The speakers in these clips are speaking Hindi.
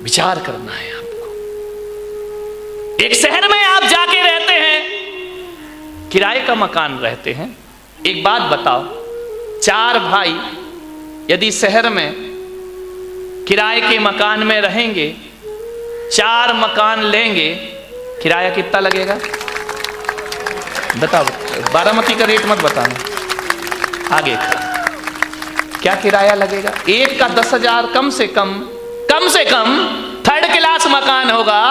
विचार करना है आपको। एक शहर में आप जाके रहते हैं, किराए का मकान रहते हैं। एक बात बताओ, 4 भाई यदि शहर में किराए के मकान में रहेंगे, 4 मकान लेंगे, किराया कितना लगेगा बताओ। बारामती का रेट मत बताना, आगे क्या किराया लगेगा। एक का 10,000 कम से कम 3rd क्लास मकान होगा।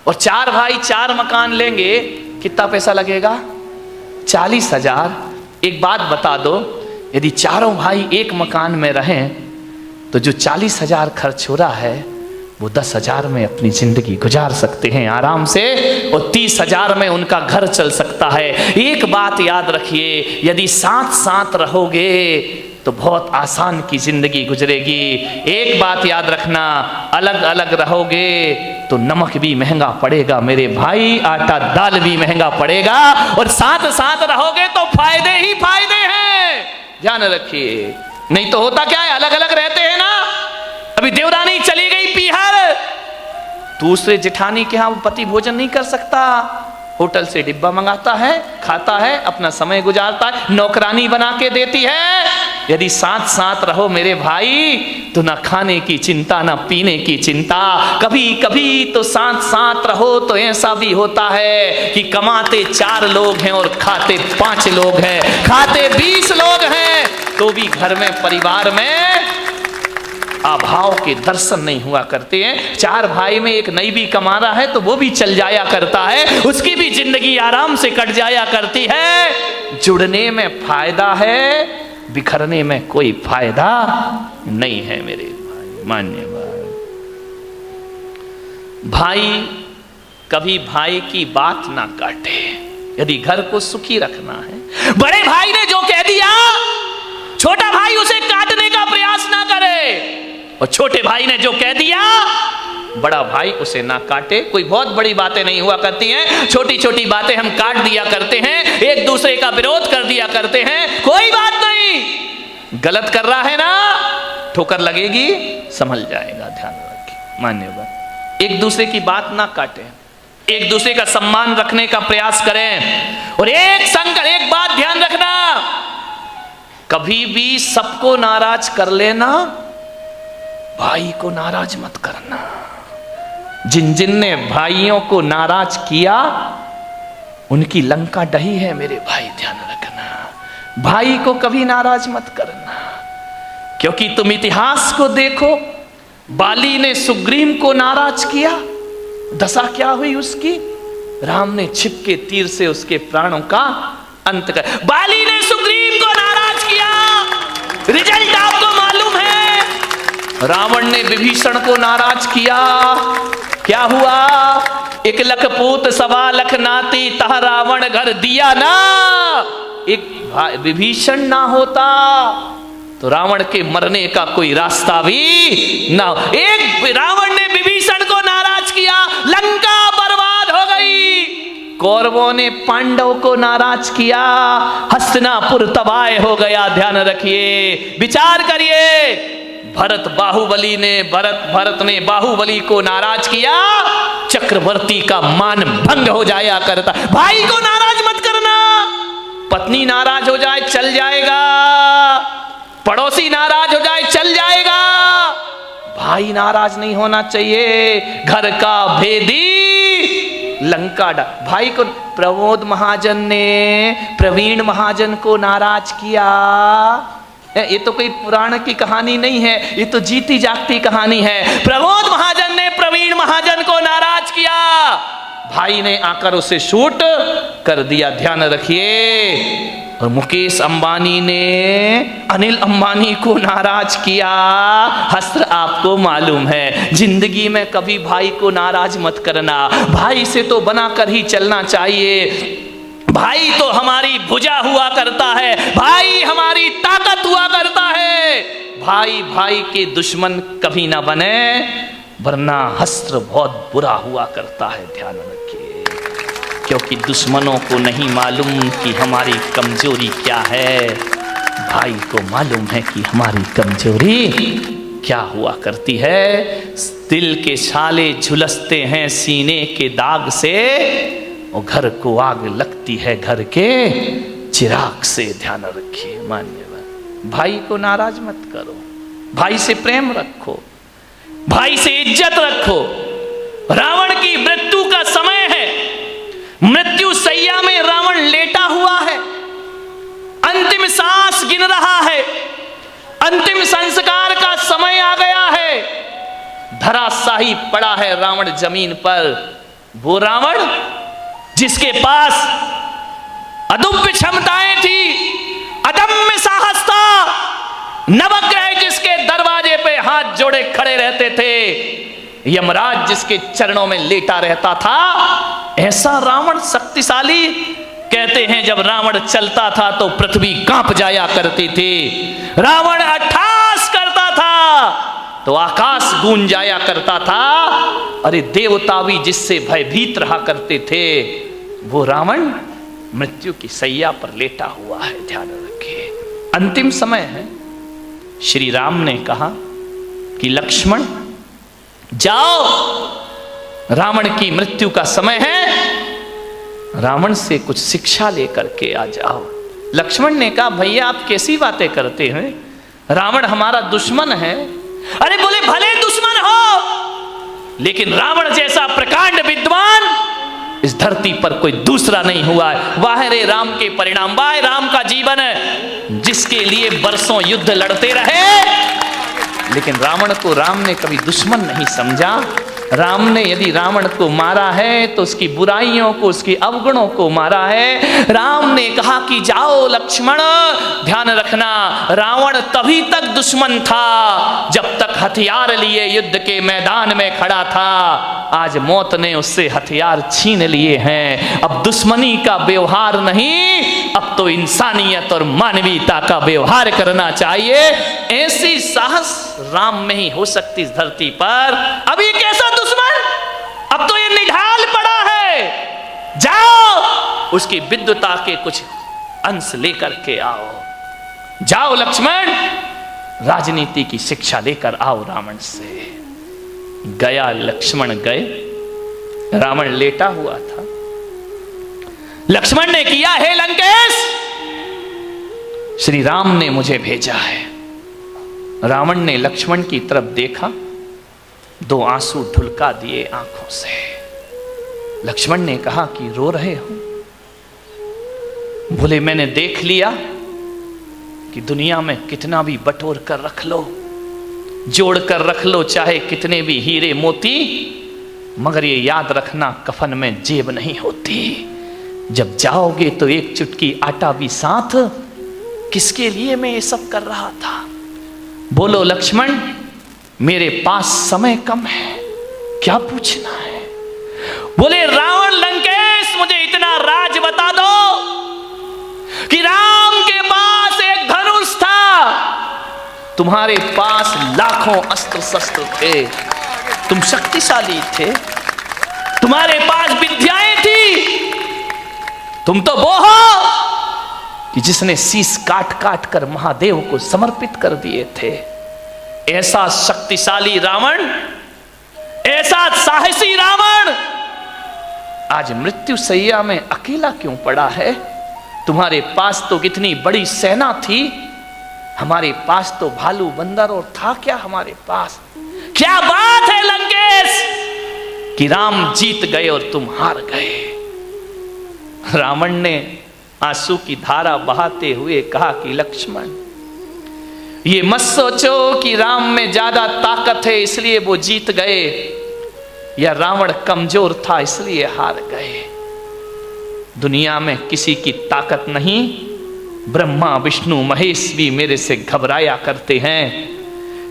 और 4 भाई 4 मकान लेंगे, कितना पैसा लगेगा 40,000। एक बात बता दो, यदि चारों भाई एक मकान में रहें तो जो 40,000 खर्च हो रहा है वो 10,000 में अपनी जिंदगी गुजार सकते हैं आराम से, और 30,000 में उनका घर चल सकता है। एक बात याद रखिए, यदि साथ साथ रहोगे तो बहुत आसान की जिंदगी गुजरेगी। एक बात याद रखना, अलग अलग रहोगे तो नमक भी महंगा पड़ेगा मेरे भाई, आटा दाल भी महंगा पड़ेगा। और साथ साथ रहोगे तो फायदे ही फायदे हैं, ध्यान रखिए। नहीं तो होता क्या है, अलग अलग रहते हैं ना। अभी देवरानी चली गई पीहर, दूसरे जेठानी के यहां वो पति भोजन नहीं कर सकता, होटल से डिब्बा मंगाता है, खाता है, अपना समय गुजारता है, नौकरानी बना के देती है। यदि साथ साथ रहो मेरे भाई तो ना खाने की चिंता ना पीने की चिंता। कभी कभी तो साथ साथ रहो तो ऐसा भी होता है कि कमाते 4 लोग हैं और खाते 5 लोग हैं, खाते 20 लोग हैं, तो भी घर में परिवार में अभाव के दर्शन नहीं हुआ करते हैं। 4 भाई में एक नहीं भी कमा रहा है तो वो भी चल जाया करता है, उसकी भी जिंदगी आराम से कट जाया करती है। जुड़ने में फायदा है, बिखरने में कोई फायदा नहीं है मेरे भाई। मान्यवर भाई कभी भाई की बात ना काटे, यदि घर को सुखी रखना है। बड़े भाई ने जो कह दिया, छोटा भाई उसे काटने का प्रयास ना करे, और छोटे भाई ने जो कह दिया, बड़ा भाई उसे ना काटे। कोई बहुत बड़ी बातें नहीं हुआ करती हैं, छोटी छोटी बातें हम काट दिया करते हैं, एक दूसरे का विरोध कर दिया करते हैं। कोई बात नहीं, गलत कर रहा है ना, ठोकर लगेगी, संभल जाएगा, ध्यान रखिए। मान्यवर एक दूसरे की बात ना काटें, एक दूसरे का सम्मान रखने का प्रयास करें। और एक बात ध्यान रखना, कभी भी सबको नाराज कर लेना, भाई को नाराज मत करना। जिन जिन ने भाइयों को नाराज किया उनकी लंका डही है मेरे भाई, ध्यान रखना। भाई को कभी नाराज मत करना, क्योंकि तुम इतिहास को देखो, बाली ने सुग्रीव को नाराज किया, दशा क्या हुई उसकी, राम ने छिप के तीर से उसके प्राणों का अंत कर। बाली ने सुग्रीव को नाराज किया, रिजल्ट आपको मालूम है। रावण ने विभीषण को नाराज किया, क्या हुआ, 1 लख पूत 1.25 लाख नाती, तह रावण घर दिया ना। एक विभीषण ना होता तो रावण के मरने का कोई रास्ता भी ना। एक रावण ने विभीषण को नाराज किया, लंका बर्बाद हो गई। कौरवों ने पांडव को नाराज किया, हस्तिनापुर तबाह हो गया। ध्यान रखिए, विचार करिए। भरत ने बाहुबली को नाराज किया, चक्रवर्ती का मान भंग हो जाया करता। भाई को नाराज मत करना, पत्नी नाराज हो जाए चल जाएगा, पड़ोसी नाराज हो जाए चल जाएगा, भाई नाराज नहीं होना चाहिए। घर का भेदी लंका भाई को प्रमोद महाजन ने प्रवीण महाजन को नाराज किया। ये तो कोई पुराण की कहानी नहीं है, ये तो जीती जागती कहानी है। प्रमोद महाजन ने प्रवीण महाजन को नाराज किया, भाई ने आकर उसे शूट कर दिया, ध्यान रखिए। और मुकेश अंबानी ने अनिल अंबानी को नाराज किया। हस्त्र आपको मालूम है, जिंदगी में कभी भाई को नाराज मत करना, भाई से तो बनाकर ही चलना चाहिए। भाई तो हमारी भुजा हुआ करता है, भाई हमारी ताकत हुआ करता है। भाई भाई के दुश्मन कभी ना बने, वरना हस्त्र बहुत बुरा हुआ करता है, ध्यान रखिए। क्योंकि दुश्मनों को नहीं मालूम कि हमारी कमजोरी क्या है, भाई को मालूम है कि हमारी कमजोरी क्या हुआ करती है, दिल के छाले झुलसते हैं सीने के दाग से, और घर को आग लगती है घर के चिराग से। ध्यान रखिए मान्यवर, भाई को नाराज मत करो, भाई से प्रेम रखो, भाई से इज्जत रखो। रावण की मृत्यु का समय है, मृत्यु सैया में रावण लेटा हुआ है, अंतिम सांस गिन रहा है, अंतिम संस्कार का समय आ गया है, धराशाही पड़ा है रावण जमीन पर। वो रावण जिसके पास अदम्य क्षमताएं थी, अदम्य साहस था, नवग्रह जिसके दरवाजे पे हाथ जोड़े खड़े रहते थे, यमराज जिसके चरणों में लेटा रहता था, ऐसा रावण शक्तिशाली। कहते हैं जब रावण चलता था तो पृथ्वी कांप जाया करती थी, रावण अट्ठास करता था तो आकाश गूंज जाया करता था। अरे देवता भी जिससे भयभीत रहा करते थे, वो रावण मृत्यु की सैया पर लेटा हुआ है। ध्यान रखिए, अंतिम समय है। श्री राम ने कहा कि लक्ष्मण जाओ, रावण की मृत्यु का समय है, रावण से कुछ शिक्षा लेकर के आ जाओ। लक्ष्मण ने कहा भैया आप कैसी बातें करते हैं, रावण हमारा दुश्मन है। अरे बोले भले दुश्मन हो, लेकिन रावण जैसा प्रकांड विद्वान इस धरती पर कोई दूसरा नहीं हुआ है। वाह रे राम के परिणाम, वाह राम का जीवन है जिसके लिए बरसों युद्ध लड़ते रहे, लेकिन रावण को राम ने कभी दुश्मन नहीं समझा। राम ने यदि रावण को मारा है तो उसकी बुराइयों को, उसकी अवगुणों को मारा है। राम ने कहा कि जाओ लक्ष्मण, ध्यान रखना, रावण तभी तक दुश्मन था जब तक हथियार लिए युद्ध के मैदान में खड़ा था। आज मौत ने उससे हथियार छीन लिए हैं। अब दुश्मनी का व्यवहार नहीं, अब तो इंसानियत और मानवीयता का व्यवहार करना चाहिए। ऐसी साहस राम में ही हो सकती इस धरती पर। अभी कैसा दुश्मन, अब तो ये निढाल पड़ा है, जाओ उसकी विद्वता के कुछ अंश लेकर के आओ। जाओ लक्ष्मण, राजनीति की शिक्षा लेकर आओ रावण से। गया लक्ष्मण गए, रावण लेटा हुआ था। लक्ष्मण ने किया, हे लंकेश, श्री राम ने मुझे भेजा है। रावण ने लक्ष्मण की तरफ देखा, दो आंसू ढुलका दिए आंखों से। लक्ष्मण ने कहा कि रो रहे हो? बोले मैंने देख लिया कि दुनिया में कितना भी बटोर कर रख लो, जोड़ कर रख लो, चाहे कितने भी हीरे मोती, मगर ये याद रखना कफन में जेब नहीं होती। जब जाओगे तो एक चुटकी आटा भी साथ। किसके लिए मैं ये सब कर रहा था? बोलो लक्ष्मण, मेरे पास समय कम है, क्या पूछना है? बोले रावण लंकेश, मुझे इतना राज बता दो कि राम के पास एक धनुष था, तुम्हारे पास लाखों अस्त्र शस्त्र थे, तुम शक्तिशाली थे, तुम्हारे पास विद्याएं थी, तुम तो वो हो कि जिसने शीश काट काट कर महादेव को समर्पित कर दिए थे। ऐसा शक्तिशाली रावण, ऐसा साहसी रावण आज मृत्यु सैया में अकेला क्यों पड़ा है? तुम्हारे पास तो कितनी बड़ी सेना थी, हमारे पास तो भालू बंदर और था क्या हमारे पास? क्या बात है लंकेश कि राम जीत गए और तुम हार गए। रावण ने आंसू की धारा बहाते हुए कहा कि लक्ष्मण, ये मत सोचो कि राम में ज्यादा ताकत है इसलिए वो जीत गए, या रावण कमजोर था इसलिए हार गए। दुनिया में किसी की ताकत नहीं, ब्रह्मा विष्णु महेश भी मेरे से घबराया करते हैं,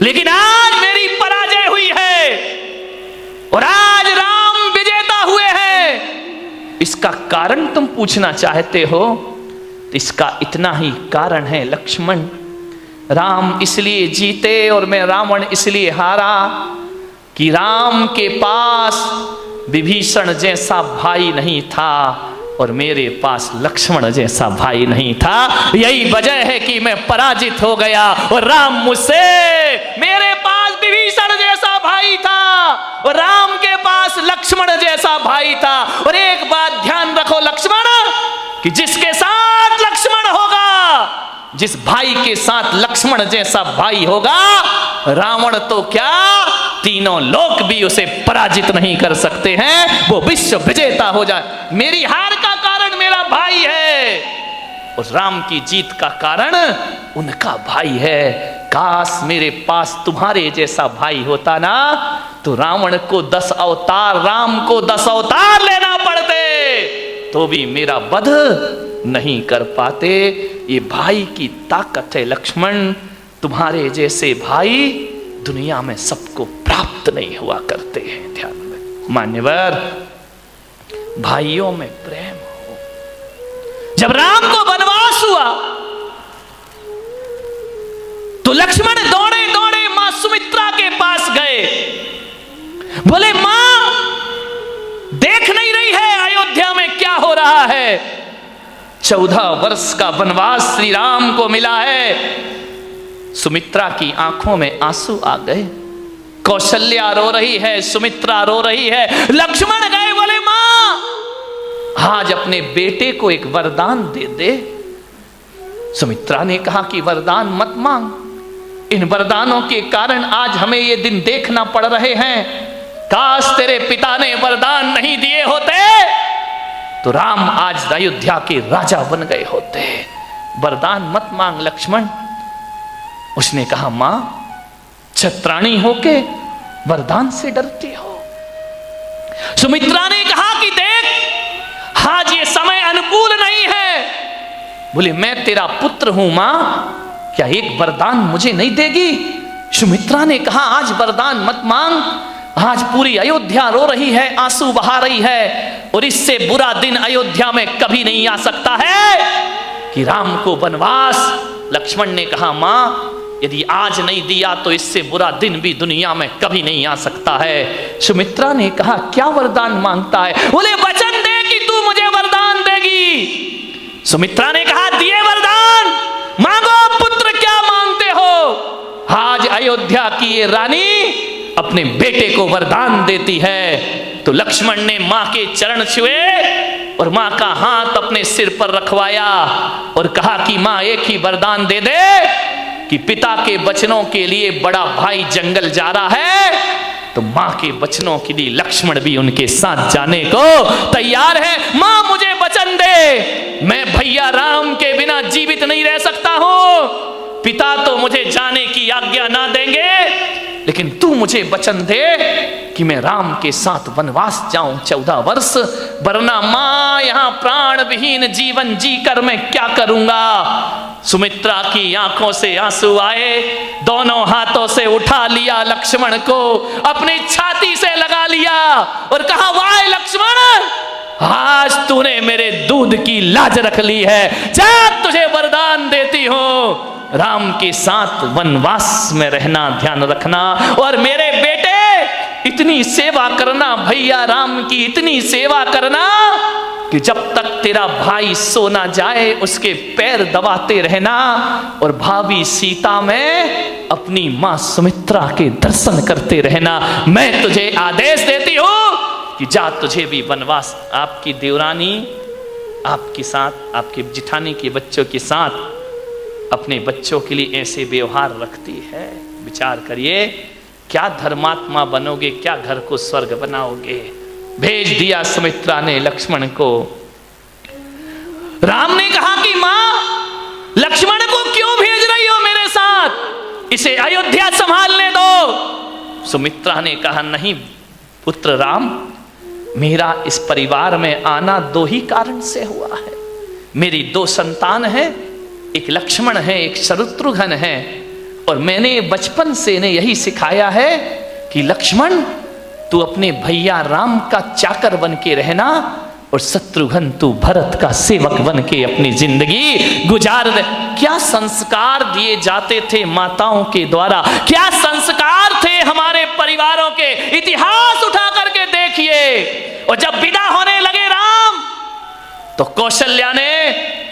लेकिन आज मेरी पराजय हुई है और आज राम विजेता हुए हैं। इसका कारण तुम पूछना चाहते हो, तो इसका इतना ही कारण है लक्ष्मण, राम इसलिए जीते और मैं रावण इसलिए हारा कि राम के पास विभीषण जैसा भाई नहीं था, और मेरे पास लक्ष्मण जैसा भाई नहीं था। यही वजह है कि मैं पराजित हो गया और राम मुझसे, मेरे पास विभीषण जैसा भाई था और राम के पास लक्ष्मण जैसा भाई था। और एक बात ध्यान रखो लक्ष्मण, कि जिसके साथ लक्ष्मण होगा, जिस भाई के साथ लक्ष्मण जैसा भाई होगा, रावण तो क्या, तीनों लोक भी उसे पराजित नहीं कर सकते हैं। वो विश्व विजेता हो जाए। मेरी हार का कारण मेरा भाई है और राम की जीत का कारण उनका भाई है। काश मेरे पास तुम्हारे जैसा भाई होता ना, तो रावण को 10 अवतार, राम को 10 अवतार लेना पड़ते तो भी मेरा वध नहीं कर पाते। ये भाई की ताकत है लक्ष्मण। तुम्हारे जैसे भाई दुनिया में सबको प्राप्त नहीं हुआ करते हैं। ध्यान में मान्यवर, भाइयों में प्रेम हो। जब राम को वनवास हुआ तो लक्ष्मण दौड़े दौड़े मां सुमित्रा के पास गए। बोले मां, देख नहीं रही है अयोध्या में क्या हो रहा है? 14 वर्ष का वनवास श्री राम को मिला है। सुमित्रा की आंखों में आंसू आ गए। कौशल्या रो रही है, सुमित्रा रो रही है। लक्ष्मण गए, बोले मां, आज अपने बेटे को एक वरदान दे दे। सुमित्रा ने कहा कि वरदान मत मांग, इन वरदानों के कारण आज हमें ये दिन देखना पड़ रहे हैं। काश तेरे पिता ने वरदान नहीं दिए होते तो राम आज अयोध्या के राजा बन गए होते। वरदान मत मांग लक्ष्मण। उसने कहा मां, छत्राणी होके वरदान से डरती हो? सुमित्रा ने कहा कि देख, आज ये समय अनुकूल नहीं है। बोले मैं तेरा पुत्र हूं मां, क्या एक वरदान मुझे नहीं देगी? सुमित्रा ने कहा आज वरदान मत मांग। आज पूरी अयोध्या रो रही है, आंसू बहा रही है और इससे बुरा दिन अयोध्या में कभी नहीं आ सकता है कि राम को वनवास। लक्ष्मण ने कहा मां, यदि आज नहीं दिया तो इससे बुरा दिन भी दुनिया में कभी नहीं आ सकता है। सुमित्रा ने कहा क्या वरदान मांगता है? बोले वचन दे कि तू मुझे वरदान देगी। सुमित्रा ने कहा दिए वरदान, मांगो पुत्र, क्या मांगते हो? आज अयोध्या की ये रानी अपने बेटे को वरदान देती है। तो लक्ष्मण ने मां के चरण छुए और मां का हाथ अपने सिर पर रखवाया और कहा कि मां एक ही वरदान दे दे कि पिता के वचनों के लिए बड़ा भाई जंगल जा रहा है, तो मां के वचनों के लिए लक्ष्मण भी उनके साथ जाने को तैयार है। मां मुझे वचन दे, मैं भैया राम के बिना जीवित नहीं रह सकता हूं। पिता तो मुझे जाने की आज्ञा ना देंगे, लेकिन तू मुझे वचन दे कि मैं राम के साथ वनवास जाऊं 14 वर्ष, वरना मां यहां प्राण विहीन जीवन जीकर मैं क्या करूंगा। सुमित्रा की आंखों से आंसू आए, दोनों हाथों से उठा लिया लक्ष्मण को, अपनी छाती से लगा लिया और कहा वाह लक्ष्मण, आज तूने मेरे दूध की लाज रख ली है। जा तुझे वरदान देती हूं, राम के साथ वनवास में रहना, ध्यान रखना, और मेरे बेटे इतनी सेवा करना, भैया राम की इतनी सेवा करना कि जब तक तेरा भाई सो ना जाए उसके पैर दबाते रहना, और भाभी सीता में अपनी मां सुमित्रा के दर्शन करते रहना। मैं तुझे आदेश देती हूं कि जा तुझे भी वनवास। आपकी देवरानी आपके साथ, आपके जिठानी के बच्चों के साथ अपने बच्चों के लिए ऐसे व्यवहार रखती है। विचार करिए, क्या धर्मात्मा बनोगे, क्या घर को स्वर्ग बनाओगे। भेज दिया सुमित्रा ने लक्ष्मण को। राम ने कहा कि मां लक्ष्मण को क्यों भेज रही हो मेरे साथ, इसे अयोध्या संभालने दो। सुमित्रा ने कहा नहीं पुत्र राम, मेरा इस परिवार में आना 2 ही कारण से हुआ है। मेरी 2 संतान हैं, एक लक्ष्मण है, एक शत्रुघ्न है, और मैंने बचपन से इन्हें यही सिखाया है कि लक्ष्मण तू अपने भैया राम का चाकर बन के रहना, और शत्रुघ्न तू भरत का सेवक बन के अपनी जिंदगी गुजार दे। क्या संस्कार दिए जाते थे माताओं के द्वारा, क्या संस्कार थे हमारे परिवारों के, इतिहास उठा करके देखिए। और जब विदा होने लगे राम, तो कौशल्या ने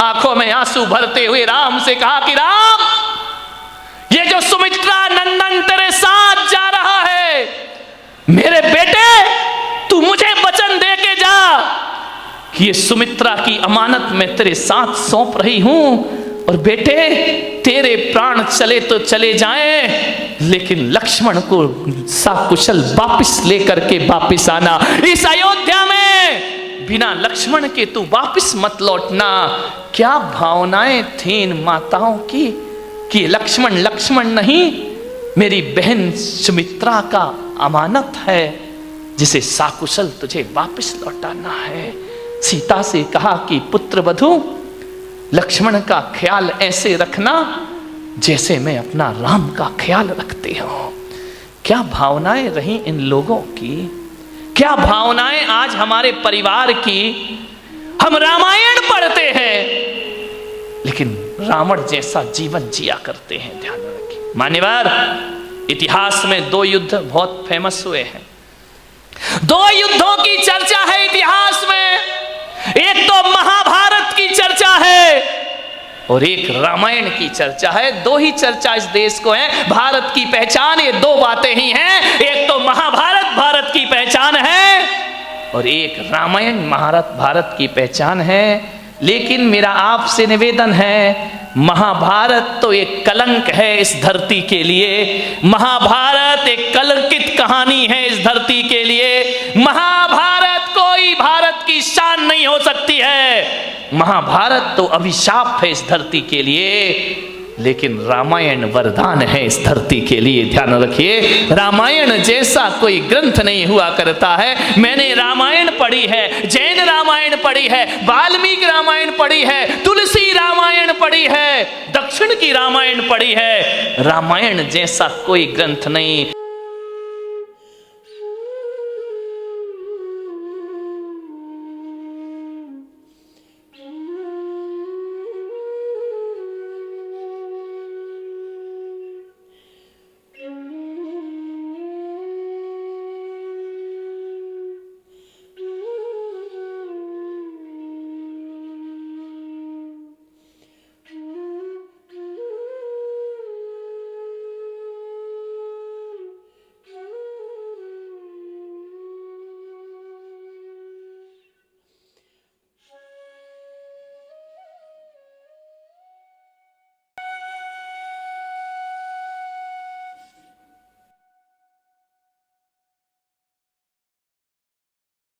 आंखों में आंसू भरते हुए राम से कहा कि राम, ये जो सुमित्रा नंदन तेरे साथ जा रहा है, मेरे बेटे तू मुझे वचन दे के जा कि ये सुमित्रा की अमानत मैं तेरे साथ सौंप रही हूं, और बेटे तेरे प्राण चले तो चले जाएं, लेकिन लक्ष्मण को सकुशल वापिस लेकर के वापिस आना। इस अयोध्या में बिना लक्ष्मण के तू वापिस मत लौटना। क्या भावनाएं थी इन माताओं की कि लक्ष्मण लक्ष्मण नहीं, मेरी बहन सुमित्रा का अमानत है जिसे सकुशल तुझे वापिस लौटाना है। सीता से कहा कि पुत्र वधू, लक्ष्मण का ख्याल ऐसे रखना जैसे मैं अपना राम का ख्याल रखती हूं। क्या भावनाएं रही इन लोगों की, क्या भावनाएं आज हमारे परिवार की। हम रामायण पढ़ते हैं लेकिन रावण जैसा जीवन जिया करते हैं। ध्यान रखिए मान्यवर, इतिहास में 2 युद्ध बहुत फेमस हुए हैं। 2 युद्धों की चर्चा है इतिहास में। एक तो महाभारत की चर्चा है और एक रामायण की चर्चा है। 2 ही चर्चा इस देश को है। भारत की पहचान ये 2 बातें ही हैं। एक तो महाभारत भारत की पहचान है और एक रामायण महाभारत भारत की पहचान है। लेकिन मेरा आपसे निवेदन है, महाभारत तो एक कलंक है इस धरती के लिए। महाभारत एक कलंकित कहानी है इस धरती के लिए। महाभारत कोई भारत की शान नहीं हो सकती है। महाभारत तो अभिशाप है इस धरती के लिए, लेकिन रामायण वरदान है इस धरती के लिए। ध्यान रखिए, रामायण जैसा कोई ग्रंथ नहीं हुआ करता है। मैंने रामायण पढ़ी है, जैन रामायण पढ़ी है, वाल्मीकि रामायण पढ़ी है, तुलसी रामायण पढ़ी है, दक्षिण की रामायण पढ़ी है। रामायण जैसा कोई ग्रंथ नहीं।